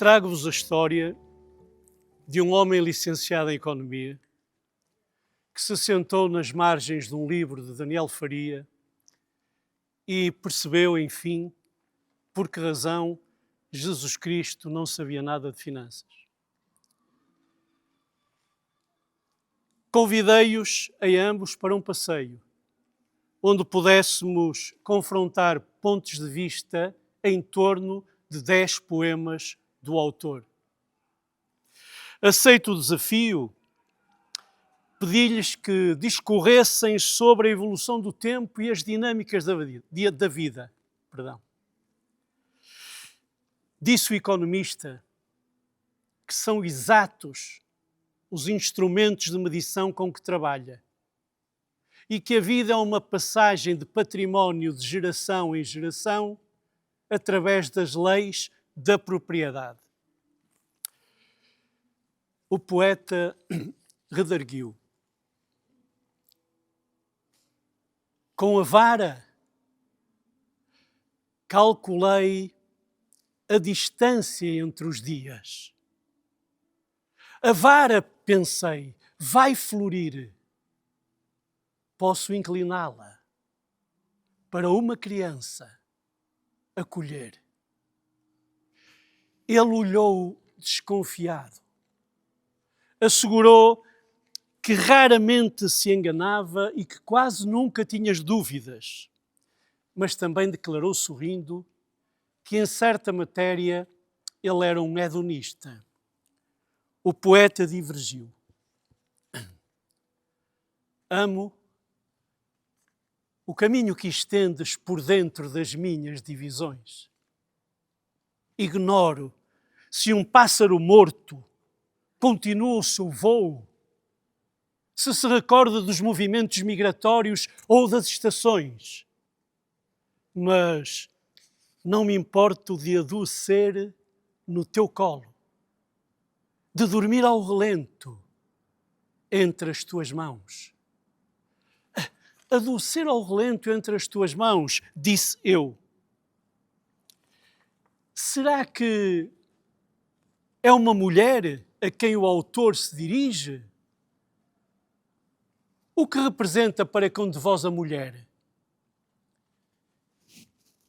Trago-vos a história de um homem licenciado em Economia que se sentou nas margens de um livro de Daniel Faria e percebeu, enfim, por que razão Jesus Cristo não sabia nada de finanças. Convidei-os a ambos para um passeio, onde pudéssemos confrontar pontos de vista em torno de 10 poemas do autor. Aceito o desafio, pedi-lhes que discorressem sobre a evolução do tempo e as dinâmicas da vida. Disse o economista que são exatos os instrumentos de medição com que trabalha e que a vida é uma passagem de património de geração em geração através das leis da propriedade. O poeta redarguiu: com a vara calculei a distância entre os dias. A vara, pensei, vai florir. Posso incliná-la para uma criança a colher. Ele olhou desconfiado. Assegurou que raramente se enganava e que quase nunca tinha dúvidas, mas também declarou sorrindo que em certa matéria ele era um hedonista. O poeta divergiu. Amo o caminho que estendes por dentro das minhas divisões. Ignoro se um pássaro morto continua o seu voo, se recorda dos movimentos migratórios ou das estações. Mas não me importo de adoecer no teu colo, de dormir ao relento entre as tuas mãos. Adoecer ao relento entre as tuas mãos, disse eu. Será que é uma mulher a quem o autor se dirige? O que representa para com de vós a mulher?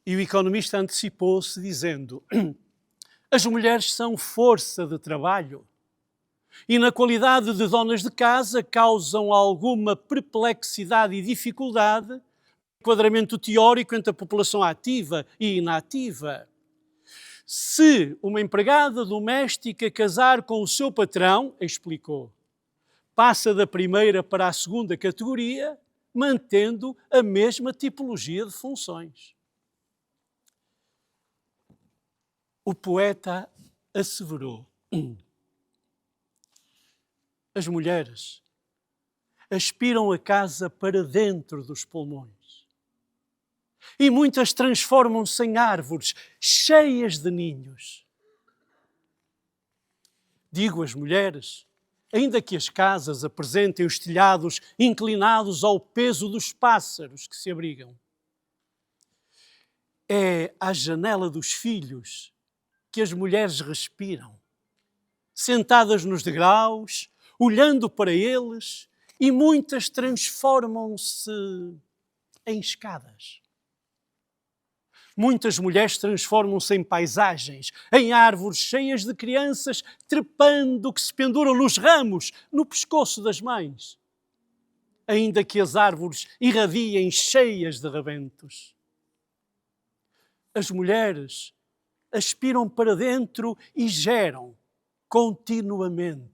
E o economista antecipou-se dizendo: as mulheres são força de trabalho e na qualidade de donas de casa causam alguma perplexidade e dificuldade no enquadramento teórico entre a população ativa e inativa. Se uma empregada doméstica casar com o seu patrão, explicou, passa da primeira para a segunda categoria, mantendo a mesma tipologia de funções. O poeta asseverou: as mulheres aspiram a casa para dentro dos pulmões e muitas transformam-se em árvores cheias de ninhos. Digo às mulheres, ainda que as casas apresentem os telhados inclinados ao peso dos pássaros que se abrigam, é à janela dos filhos que as mulheres respiram, sentadas nos degraus, olhando para eles, e muitas transformam-se em escadas. Muitas mulheres transformam-se em paisagens, em árvores cheias de crianças trepando que se penduram nos ramos, no pescoço das mães, ainda que as árvores irradiem cheias de rebentos. As mulheres aspiram para dentro e geram continuamente.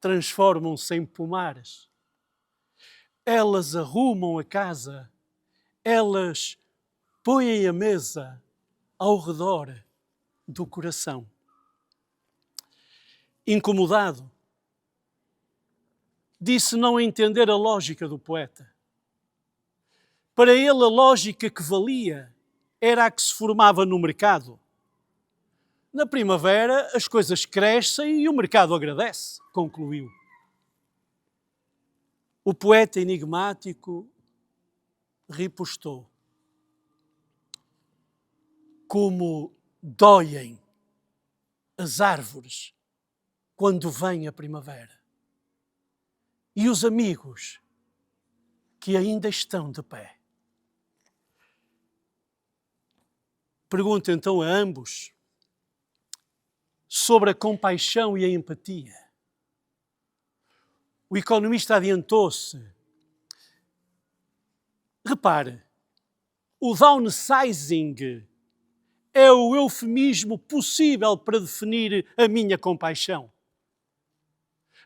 Transformam-se em pomares. Elas arrumam a casa, elas põem a mesa ao redor do coração. Incomodado, disse não entender a lógica do poeta. Para ele, a lógica que valia era a que se formava no mercado. Na primavera, as coisas crescem e o mercado agradece, concluiu. O poeta enigmático ripostou: como doem as árvores quando vem a primavera e os amigos que ainda estão de pé. Pergunto então a ambos sobre a compaixão e a empatia. O economista adiantou-se. Repare, o downsizing é o eufemismo possível para definir a minha compaixão.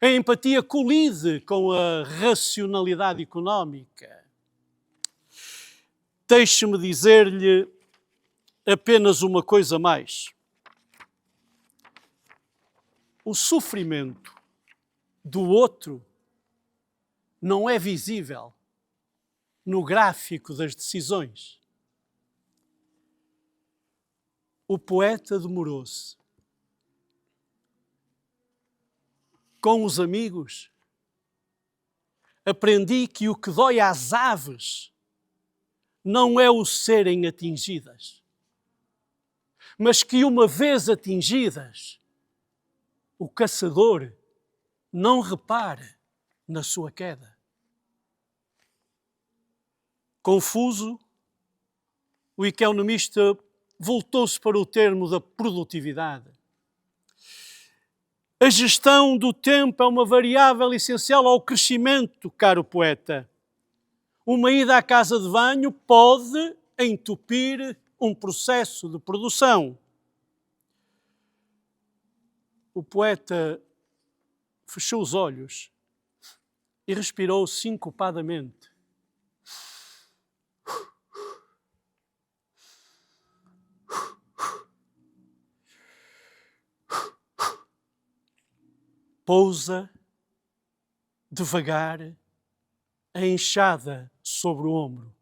A empatia colide com a racionalidade económica. Deixe-me dizer-lhe apenas uma coisa mais. O sofrimento do outro não é visível no gráfico das decisões. O poeta demorou-se. Com os amigos, aprendi que o que dói às aves não é o serem atingidas, mas que uma vez atingidas, o caçador não repare na sua queda. Confuso, o economista voltou-se para o termo da produtividade. A gestão do tempo é uma variável essencial ao crescimento, caro poeta. Uma ida à casa de banho pode entupir um processo de produção. O poeta fechou os olhos e respirou sincopadamente. Pousa devagar a enxada sobre o ombro.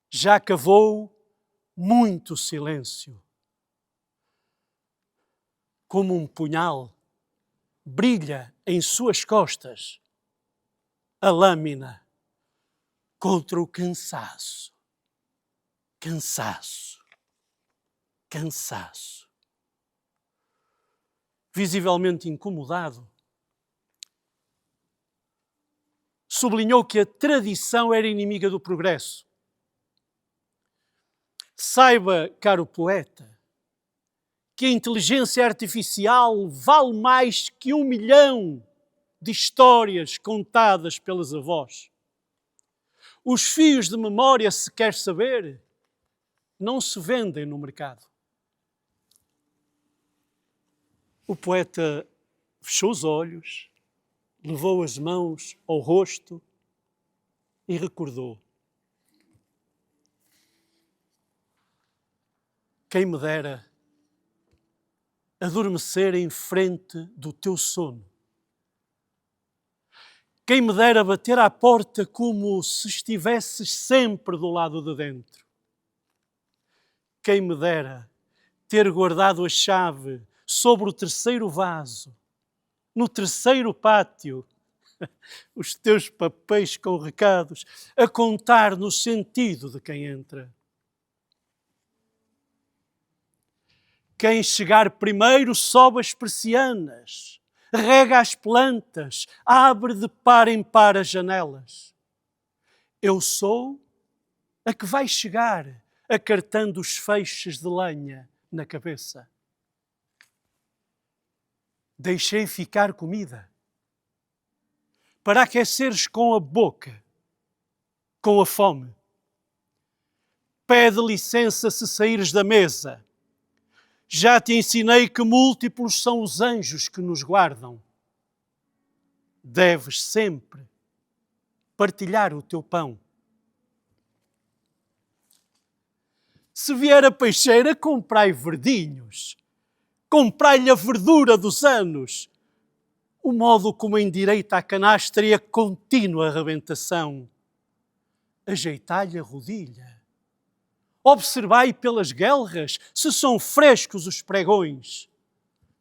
Já cavou muito silêncio. Como um punhal, brilha em suas costas a lâmina contra o cansaço. Cansaço. Cansaço. Visivelmente incomodado, sublinhou que a tradição era inimiga do progresso. Saiba, caro poeta, que a inteligência artificial vale mais que 1 milhão de histórias contadas pelas avós. Os fios de memória, se quer saber, não se vendem no mercado. O poeta fechou os olhos, levou as mãos ao rosto e recordou. Quem me dera adormecer em frente do teu sono. Quem me dera bater à porta como se estivesses sempre do lado de dentro. Quem me dera ter guardado a chave sobre o terceiro vaso, no terceiro pátio, os teus papéis com recados, a contar no sentido de quem entra. Quem chegar primeiro sobe as persianas, rega as plantas, abre de par em par as janelas. Eu sou a que vai chegar acartando os feixes de lenha na cabeça. Deixei ficar comida para aqueceres com a boca, com a fome. Pede licença se saíres da mesa. Já te ensinei que múltiplos são os anjos que nos guardam. Deves sempre partilhar o teu pão. Se vier a peixeira, comprai verdinhos. Comprai-lhe a verdura dos anos. O modo como endireita a canastra e a contínua arrebentação. Ajeitai-lhe a rodilha. Observai pelas guelras se são frescos os pregões.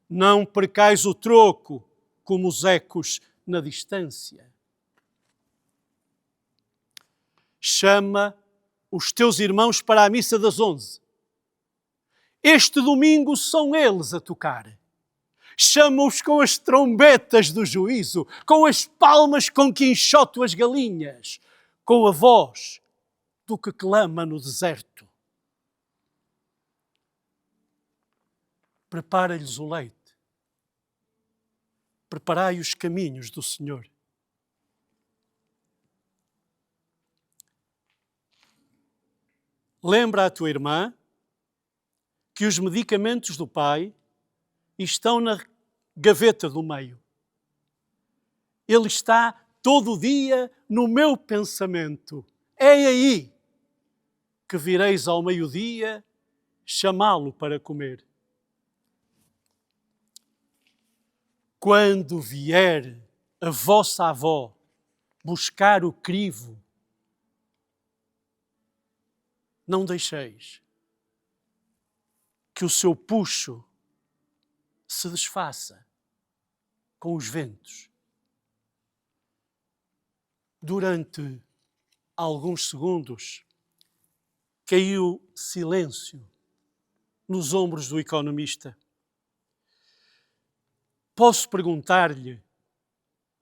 Não percais o troco como os ecos na distância. Chama os teus irmãos para a missa das 11. Este domingo são eles a tocar. Chama-os com as trombetas do juízo, com as palmas com que enxoto as galinhas, com a voz do que clama no deserto. Prepara-lhes o leite. Preparai os caminhos do Senhor. Lembra a tua irmã que os medicamentos do pai estão na gaveta do meio. Ele está todo o dia no meu pensamento. É aí que vireis ao meio-dia chamá-lo para comer. Quando vier a vossa avó buscar o crivo, não deixeis que o seu puxo se desfaça com os ventos. Durante alguns segundos, caiu silêncio nos ombros do economista. Posso perguntar-lhe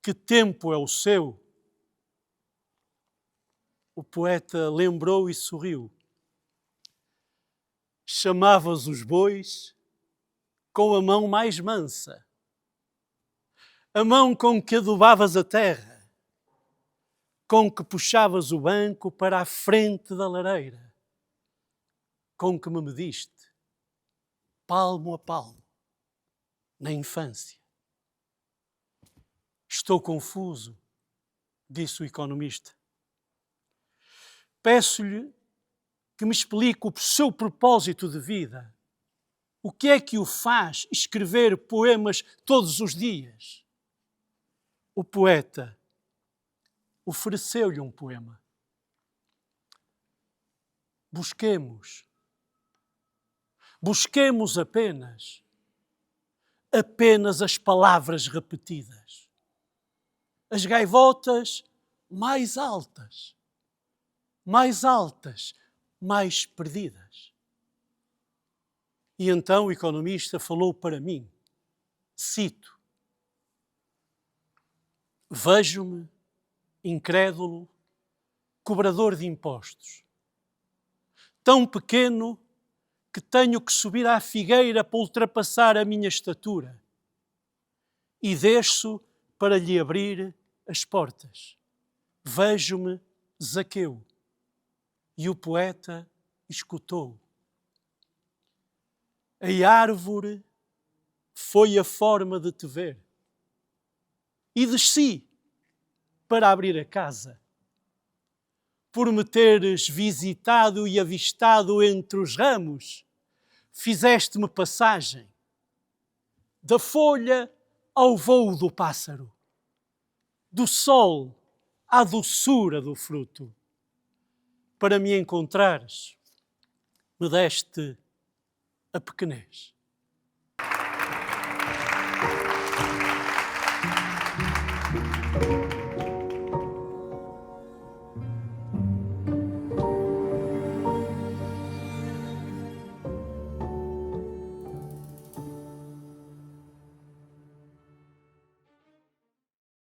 que tempo é o seu? O poeta lembrou e sorriu. Chamavas os bois com a mão mais mansa, a mão com que adubavas a terra, com que puxavas o banco para a frente da lareira, com que me mediste, palmo a palmo, na infância. Estou confuso, disse o economista. Peço-lhe que me explique o seu propósito de vida. O que é que o faz escrever poemas todos os dias? O poeta ofereceu-lhe um poema. Busquemos apenas as palavras repetidas. As gaivotas mais altas, mais perdidas. E então o economista falou para mim, cito: vejo-me, incrédulo, cobrador de impostos, tão pequeno que tenho que subir à figueira para ultrapassar a minha estatura, e desço para lhe abrir as portas. Vejo-me Zaqueu. E o poeta escutou. A árvore foi a forma de te ver. E desci para abrir a casa. Por me teres visitado e avistado entre os ramos, fizeste-me passagem da folha ao voo do pássaro, do sol à doçura do fruto. Para me encontrares, me deste a pequenez.